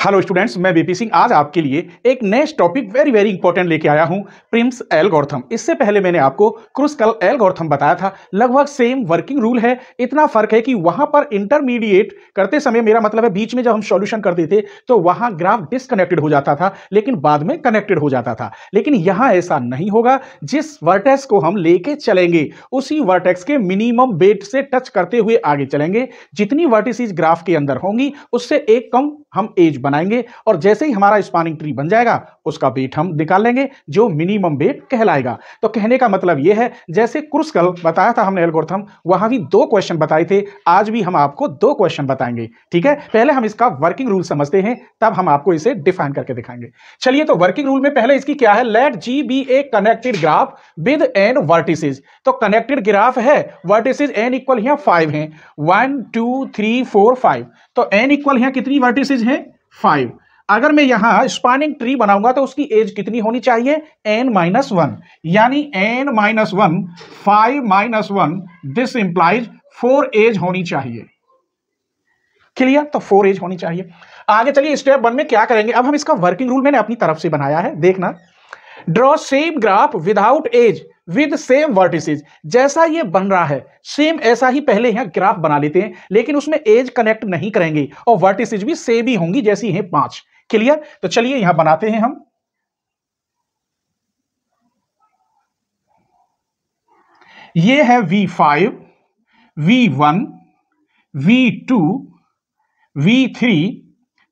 Hello students, मैं BP Singh आज आपके लिए एक नेक्स्ट टॉपिक वेरी इंपॉर्टेंट लेके आया हूं, प्रिम्स एल्गोरिथम। इससे पहले मैंने आपको क्रुस्कल एल्गोरिथम बताया था। लगभग सेम वर्किंग रूल है, इतना फर्क है कि वहां पर इंटरमीडिएट करते समय, मेरा मतलब है बीच में जब हम सॉल्यूशन करते थे तो वहां ग्राफ डिसकनेक्टेड हो जाता था, लेकिन बाद में कनेक्टेड हो जाता था। लेकिन यहां ऐसा नहीं होगा। जिस वर्टेक्स को हम लेके चलेंगे उसी वर्टेक्स के मिनिमम वेट से टच करते हुए आगे चलेंगे। जितनी वर्टिसेस ग्राफ के अंदर होंगी उससे एक कम हम एज बनाएंगे, और जैसे ही हमारा स्पैनिंग ट्री बन जाएगा उसका वेट हम निकाल लेंगे जो मिनिमम वेट कहलाएगा। तो कहने का मतलब यह है, जैसे क्रुस्कल बताया था हमने एल्गोरिथम, वहां भी 2 क्वेश्चन बताए थे, आज भी हम आपको 2 क्वेश्चन बताएंगे। ठीक है, पहले हम इसका वर्किंग रूल समझते हैं, तब हम आपको इसे डिफाइन करके दिखाएंगे। चलिए, तो वर्किंग रूल में पहले इसकी क्या है, let G be a connected graph with n vertices. तो कनेक्टेड ग्राफ है, वर्टिसेस एन इक्वल यहां 5 हैं, 1 2 3 4 5। तो एन इक्वल यहां कितनी वर्टिसेस हैं, 5। अगर मैं यहां स्पैनिंग ट्री बनाऊंगा तो उसकी एज कितनी होनी चाहिए, n-1, यानी n-1 5-1, दिस इंप्लाइज 4 एज होनी चाहिए। क्लियर? तो 4 एज होनी चाहिए। आगे चलिए, स्टेप 1 में क्या करेंगे। अब हम इसका वर्किंग रूल मैंने अपनी तरफ से बनाया है, देखना। Draw same graph without edge with same vertices. जैसा ये बन रहा है सेम ऐसा ही पहले यहां ग्राफ बना लेते हैं, लेकिन उसमें एज कनेक्ट नहीं करेंगे और वर्टिसेस भी सेम ही होंगी जैसी हैं 5। क्लियर? तो चलिए यहां बनाते हैं हम। ये है V5, V1, V2, V3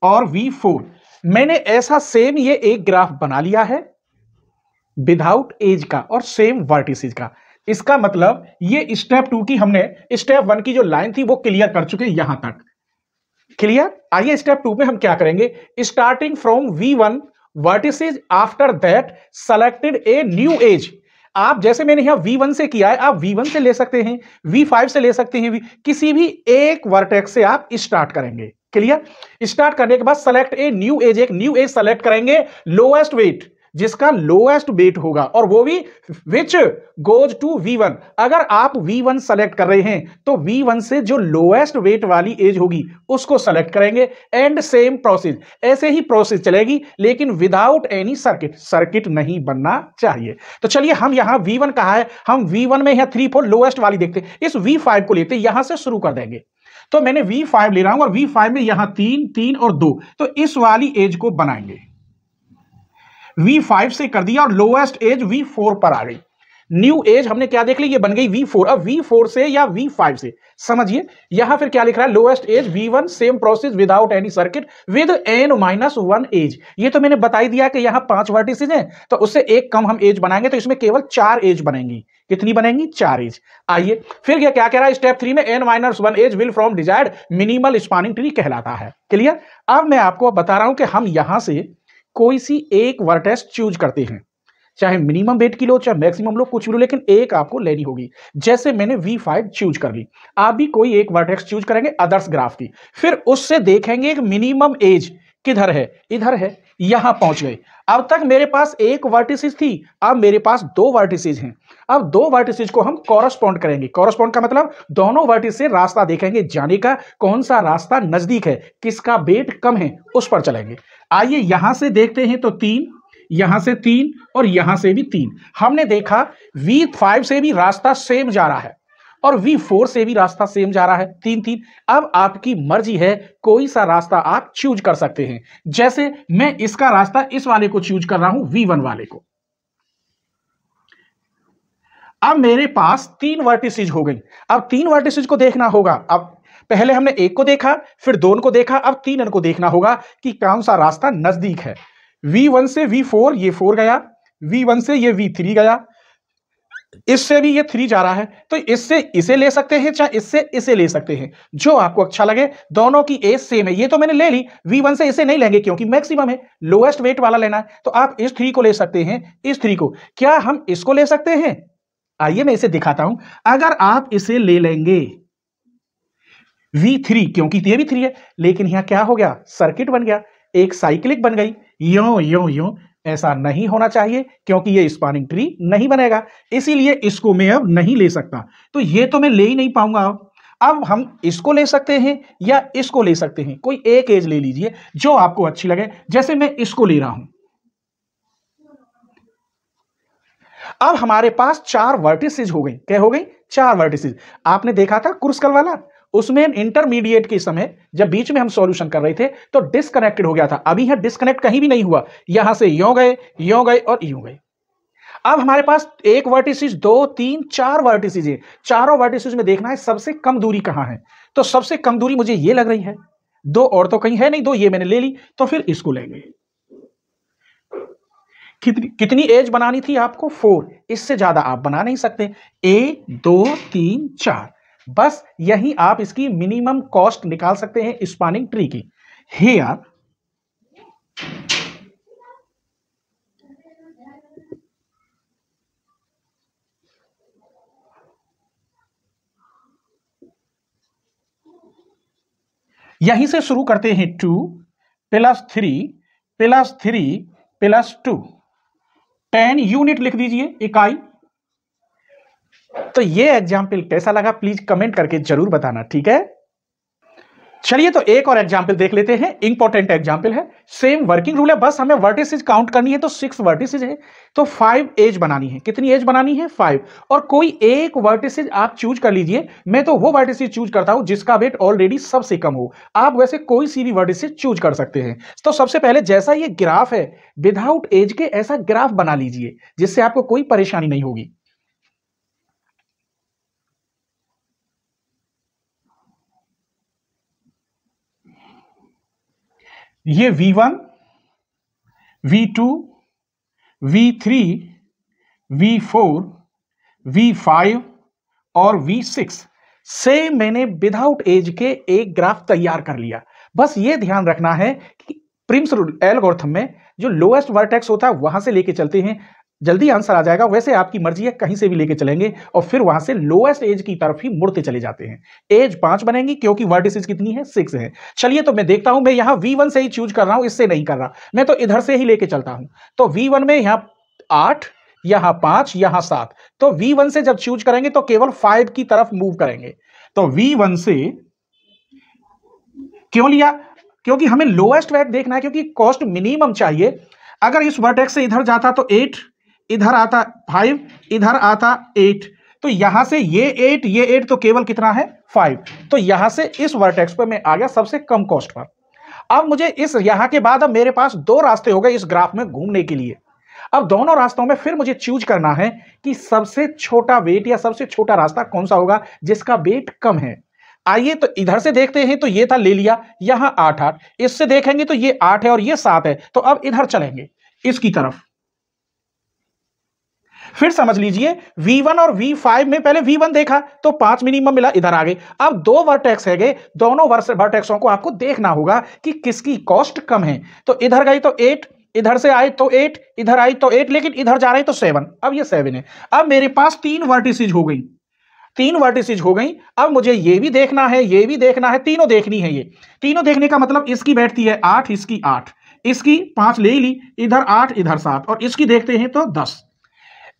और V4। मैंने ऐसा सेम ये एक ग्राफ बना लिया है विदाउट एज का और सेम वर्टिसेस का। इसका मतलब ये स्टेप 2 की हमने स्टेप 1 की जो लाइन थी वो क्लियर कर चुके यहां तक। क्लियर? आइए स्टेप 2 में हम क्या करेंगे, starting from V1 vertices, after that selected a new age. आप जैसे मैंने यहां V1 से किया है, आप V1 से ले सकते हैं, V5 से ले सकते हैं, किसी भी एक वर्टेक्स से आप स्टार्ट करेंगे। क्लियर? स्टार्ट करने के बाद सेलेक्ट ए न्यू एज, एक न्यू एज सेलेक्ट करेंगे, लोएस्ट वेट, जिसका लोएस्ट वेट होगा, और वो भी विच गोज टू V1। अगर आप V1 सेलेक्ट कर रहे हैं तो V1 से जो लोएस्ट वेट वाली एज होगी उसको सेलेक्ट करेंगे, एंड सेम प्रोसेस। ऐसे ही प्रोसेस चलेगी, लेकिन विदाउट एनी सर्किट नहीं बनना चाहिए। तो चलिए, हम यहां V1 कहा है, हम V1 में यहां 3 4 लोएस्ट वाली देखते हैं, इस V5 को लेते यहां से शुरू कर देंगे। तो मैंने V5 ले रहा हूं और V5 में यहां 3 3 और 2, तो इस वाली एज को बनाएंगे। V5 से कर दिया और लोएस्ट एज V4 पर आ गई। न्यू एज हमने क्या देख ली, ये बन गई V4। अब V4 से या V5 से समझिए, यहां फिर क्या लिख रहा है, lowest edge V1, same process without any circuit with n-1 edge. ये तो मैंने बता ही दिया कि यहां 5 वर्टिसेस हैं, तो उससे एक कम हम एज बनाएंगे, तो इसमें केवल 4 एज बनेंगी। कितनी बनेंगी? 4 एज। आइए फिर ये क्या कह रहा है, स्टेप 3 में n-1 edge will from desired minimal spanning tree कहलाता है। क्लियर? अब मैं आपको बता रहा हूं कि हम यहां से कोई सी एक वर्टेक्स चूज करते हैं, चाहे मिनिमम वेट की लो चाहे मैक्सिमम लो, कुछ भी लो, लेकिन एक आपको लेनी होगी। जैसे मैंने V5 चूज कर ली, आप भी कोई एक वर्टेक्स चूज करेंगे अदर्स ग्राफ की, फिर उससे देखेंगे एक मिनिमम एज किधर है, इधर है, यहां पहुंच गए। अब तक मेरे पास एक वर्टिसेस थी, अब मेरे पास 2 वर्टिसेस हैं। अब 2 वर्टिसेस को हम कॉरस्पॉन्ड करेंगे। कॉरस्पॉन्ड का मतलब दोनों वर्टिस से रास्ता देखेंगे जाने का, कौन सा रास्ता नजदीक है, किसका वेट कम है, उस पर चलेंगे। आइए यहां से देखते हैं, तो 3, यहां से 3 और यहां से भी 3। हमने देखा V5 से भी रास्ता सेम जा रहा है और V4 से भी रास्ता सेम जा रहा है, 3 3। अब आपकी मर्जी है, कोई सा रास्ता आप चूज कर सकते हैं। जैसे मैं इसका रास्ता, इस वाले को चूज कर रहा हूं, V1 वाले को। अब मेरे पास 3 वर्टिसेस हो गई। अब 3 वर्टिसेस को देखना होगा। अब पहले हमने एक को देखा, फिर 2 को देखा, अब 3 को देखना होगा कि कौन सा रास्ता नजदीक है। V1 से V4 ये 4 गया, V1 से ये V3 गया, इससे भी ये 3 जा रहा है, तो इससे इसे ले सकते हैं, चाहे इससे इसे ले सकते हैं, जो आपको अच्छा लगे। दोनों की एज सेम है, ये तो मैंने ले ली। V1 से इसे नहीं लेंगे क्योंकि मैक्सिमम है, लोएस्ट वेट वाला लेना है, तो आप इस 3 को ले सकते हैं, इस 3 को। क्या हम इसको ले सकते हैं? आइए मैं इसे दिखाता हूं। अगर आप इसे ले लेंगे V3, क्योंकि ये भी 3 है, लेकिन यहां क्या हो गया, सर्किट बन गया, एक साइक्लिक बन गई, यो यो यो। ऐसा नहीं होना चाहिए क्योंकि ये स्पैनिंग ट्री नहीं बनेगा, इसीलिए इसको मैं अब नहीं ले सकता। तो ये तो मैं ले ही नहीं पाऊंगा। अब हम इसको ले सकते हैं या इसको ले सकते हैं, कोई एक एज ले लीजिए जो आपको अच्छी लगे, जैसे मैं इसको ले रहा हूं। अब हमारे पास 4 वर्टिसेज हो गई। क्या हो गई? 4 वर्टिसेज। आपने देखा था क्रूस्कल वाला, उसमें इंटरमीडिएट के समय जब बीच में हम सॉल्यूशन कर रहे थे तो डिस्कनेक्टेड हो गया था। अभी यहां डिस्कनेक्ट कहीं भी नहीं हुआ, यहां से यों गए और यूं गए। अब हमारे पास एक वर्टिसेज, 2, 3, 4 वर्टिसेज है। चारों वर्टिसेज में देखना है सबसे कम दूरी कहां है। तो सबसे कम दूरी मुझे ये लग रही है, 2 और तो कहीं है नहीं, 2 ये मैंने ले ली, तो फिर इसको लेंगे। कितनी एज बनानी थी आपको? 4। इससे ज्यादा आप बना नहीं सकते। 1, 2, 3, 4, बस यही आप इसकी मिनिमम कॉस्ट निकाल सकते हैं स्पैनिंग ट्री की। हियर यहीं से शुरू करते हैं। 2 + 3 + 3 + 2, 10 यूनिट लिख दीजिए, इकाई। तो ये एग्जाम्पल कैसा लगा प्लीज कमेंट करके जरूर बताना, ठीक है। चलिए तो एक और एग्जाम्पल देख लेते हैं, इंपॉर्टेंट एग्जाम्पल है। सेम वर्किंग रूल है, बस हमें वर्टिसेज काउंट करनी है। तो 6 वर्टिसेज है, तो 5 एज बनानी है। कितनी एज बनानी है? 5। और कोई एक वर्टिसेज आप चूज कर लीजिए। मैं तो वो वर्टिसेज चूज करता हूं जिसका वेट ऑलरेडी सबसे कम हो। आप वैसे कोई सी भी वर्टिसेज चूज कर सकते हैं। तो सबसे पहले जैसा ये ग्राफ है विदाउट एज के, ऐसा ग्राफ बना लीजिए जिससे आपको कोई परेशानी नहीं होगी। ये V1, V2, V3, V4, V5 और V6 से मैंने विदाउट एज के एक ग्राफ तैयार कर लिया। बस ये ध्यान रखना है कि प्रिम्स एल्गोरिथम में जो लोएस्ट वर्टेक्स होता है वहां से लेके चलते हैं, जल्दी आंसर आ जाएगा। वैसे आपकी मर्जी है, कहीं से भी लेके चलेंगे और फिर वहां से लोएस्ट एज की तरफ ही मुड़ते चले जाते हैं। एज 5 बनेंगी क्योंकि वर्टिसेस कितनी है? 6 है। चलिए तो मैं देखता हूं, मैं यहां V1 से ही चूज कर रहा हूं, इससे नहीं कर रहा, मैं तो इधर से ही लेके चलता हूं। तो V1 में यहां 8, यहां 5, यहां 7। तो V1 से जब चूज करेंगे तो केवल 5 की तरफ मूव करेंगे। तो V1 से क्यों लिया? क्योंकि हमें लोएस्ट वेट देखना है, क्योंकि कॉस्ट मिनिमम चाहिए। अगर इस वर्टेक्स से इधर जाता तो 8, इधर आता 5, इधर आता 8, तो यहां से ये 8 तो केवल कितना है? 5। तो यहां से इस वर्टेक्स पर मैं आ गया सबसे कम कॉस्ट पर। अब मुझे इस यहां के बाद अब मेरे पास 2 रास्ते हो गए इस ग्राफ में घूमने के लिए। अब दोनों रास्तों में फिर मुझे चूज करना है कि सबसे छोटा वेट या सबसे छोटा रास्ता कौन सा होगा जिसका वेट कम है। आइए तो इधर से देखते हैं, तो ये था, ले लिया, यहां 8, 8, इससे देखेंगे तो ये 8 है और ये 7 है। तो अब इधर चलेंगे इसकी तरफ। फिर समझ लीजिए V1 और V5 में पहले V1 देखा तो 5 मिनिमम मिला, इधर आ गए। अब 2 वर्टेक्स है गए, दोनों वर्टेक्सों को आपको देखना होगा कि किसकी कॉस्ट कम है। तो इधर गई तो 8, इधर से आए तो 8, इधर आई तो 8, लेकिन इधर जा रहे तो 7। अब ये 7 है। अब मेरे पास 3 वर्टिसेज हो गई, 3 वर्टिसेज हो गई। अब मुझे ये भी देखना है, ये भी देखना है, तीनों देखनी है। ये तीनों देखने का मतलब इसकी बैठती है 8, इसकी 8, इसकी 5 ले ली, इधर 8, इधर 7, और इसकी देखते हैं तो 10।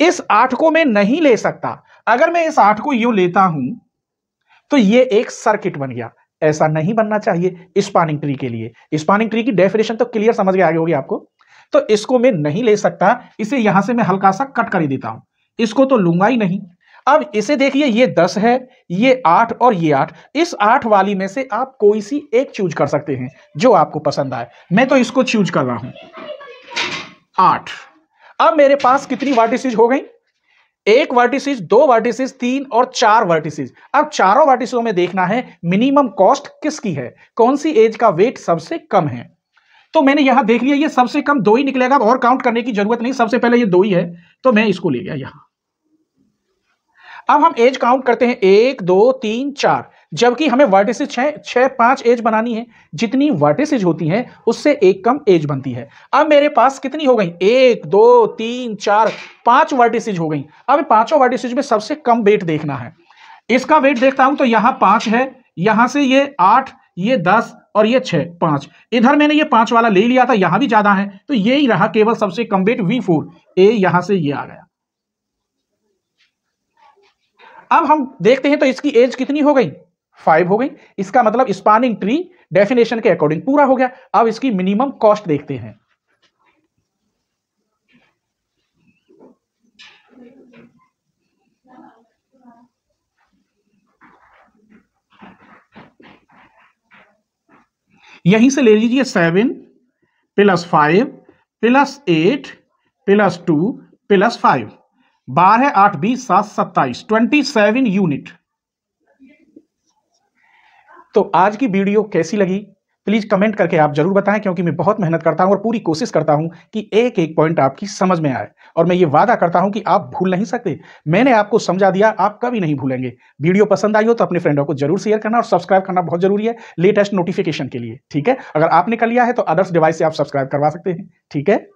इस 8 को मैं नहीं ले सकता। अगर मैं इस 8 को यूं लेता हूं तो ये एक सर्किट बन गया। ऐसा नहीं बनना चाहिए स्पैनिंग ट्री के लिए। स्पैनिंग ट्री की डेफिनेशन तो क्लियर समझ के आगे होगी आपको। तो इसको मैं नहीं ले सकता, इसे यहां से मैं हल्का सा कट कर ही देता हूं, इसको तो लूंगा ही नहीं। अब इसे देखिए, ये 10 है, ये 8 और ये 8। इस 8 वाली में से आप कोई सी एक चूज कर सकते हैं जो आपको पसंद आए। मैं तो इसको चूज कर रहा हूं, 8। अब मेरे पास कितनी वर्टिसेज हो गई? 1 वर्टिसेज, 2 वर्टिसेज, 3 और 4 वर्टिसेज। अब चारों वर्टिसेजों में देखना है मिनिमम कॉस्ट किसकी है, कौन सी एज का वेट सबसे कम है। तो मैंने यहां देख लिया, ये सबसे कम 2 ही निकलेगा, और काउंट करने की जरूरत नहीं, सबसे पहले ये 2 ही है, तो मैं इसको ले गया यहां। अब हम एज काउंट करते हैं, 1, 2, 3, 4, जबकि हमें वर्टिसेज 6, 5 एज बनानी है। जितनी वर्टिसेज होती हैं उससे एक कम एज बनती है। अब मेरे पास कितनी हो गई? 1, 2, 3, 4, 5 वर्टिसेज हो गई। अब पांचों वर्टिसेज में सबसे कम वेट देखना है। इसका वेट देखता हूं तो यहां 5 है, यहां से ये 8, ये 10 और ये 6, 5। इधर मैंने ये 5 वाला ले लिया था, यहां भी ज्यादा है, तो ये ही रहा केवल सबसे कम वेट, V4। यहां से ये आ गया। अब हम देखते हैं तो इसकी एज कितनी हो गई? 5 हो गई। इसका मतलब स्पानिंग ट्री डेफिनेशन के अकॉर्डिंग पूरा हो गया। अब इसकी मिनिमम कॉस्ट देखते हैं। यहीं से ले लीजिए 7 + 5 + 8 + 2 + 5, 12, 8, 20, 7, 27, 27 यूनिट। तो आज की वीडियो कैसी लगी प्लीज कमेंट करके आप जरूर बताएं, क्योंकि मैं बहुत मेहनत करता हूं और पूरी कोशिश करता हूं कि एक एक पॉइंट आपकी समझ में आए, और मैं ये वादा करता हूं कि आप भूल नहीं सकते। मैंने आपको समझा दिया, आप कभी नहीं भूलेंगे। वीडियो पसंद आई हो तो अपने फ्रेंडों को जरूर शेयर करना और सब्सक्राइब करना बहुत जरूरी है लेटेस्ट नोटिफिकेशन के लिए। ठीक है, अगर आपने कर लिया है तो अदर्स डिवाइस से आप सब्सक्राइब करवा सकते हैं। ठीक है।